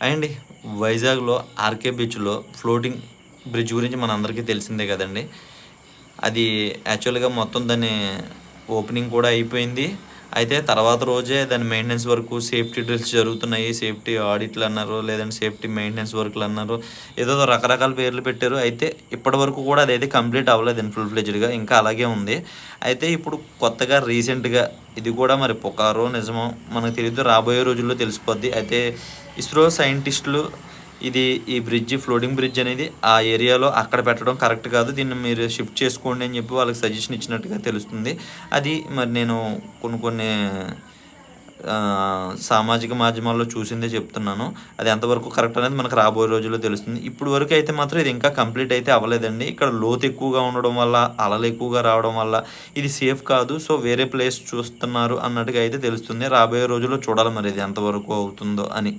అండి వైజాగ్లో ఆర్కే బీచ్లో ఫ్లోటింగ్ బ్రిడ్జ్ గురించి మనందరికీ తెలిసిందే కదండి. అది యాక్చువల్గా మొత్తం దాని ఓపెనింగ్ కూడా అయిపోయింది. అయితే తర్వాత రోజే దాని మెయింటెనెన్స్ వర్క్, సేఫ్టీ డ్రిల్స్ జరుగుతున్నాయి. సేఫ్టీ ఆడిట్లు అన్నారు, లేదంటే సేఫ్టీ మెయింటెనెన్స్ వర్క్లు అన్నారు. ఏదో రకరకాల పేర్లు పెట్టారు. అయితే ఇప్పటి వరకు కూడా అదైతే కంప్లీట్ అవ్వలేదండి ఫుల్ ఫ్లెడ్జ్డ్గా, ఇంకా అలాగే ఉంది. అయితే ఇప్పుడు కొత్తగా రీసెంట్గా ఇది కూడా మరి పుకారో నిజమో మనకు తెలియదు, రాబోయే రోజుల్లో తెలిసిపోద్ది. అయితే ఇస్రో సైంటిస్టులు ఈ ఫ్లోటింగ్ బ్రిడ్జ్ అనేది ఆ ఏరియాలో అక్కడ పెట్టడం కరెక్ట్ కాదు, దీన్ని మీరు షిఫ్ట్ చేసుకోండి అని చెప్పి వాళ్ళకి సజెషన్ ఇచ్చినట్టుగా తెలుస్తుంది. అది మరి నేను కొన్ని సామాజిక మాధ్యమాల్లో చూసిందే చెప్తున్నాను. అది ఎంతవరకు కరెక్ట్ అనేది మనకు రాబోయే రోజుల్లో తెలుస్తుంది. ఇప్పుడు వరకు అయితే మాత్రం ఇది ఇంకా కంప్లీట్ అయితే అవ్వలేదండి. ఇక్కడ లోతు ఎక్కువగా ఉండడం వల్ల, అలలు ఎక్కువగా రావడం వల్ల ఇది సేఫ్ కాదు. సో వేరే ప్లేస్ చూస్తున్నారు అన్నట్టుగా అయితే తెలుస్తుంది. రాబోయే రోజుల్లో చూడాలి మరి ఇది ఎంతవరకు అవుతుందో అని.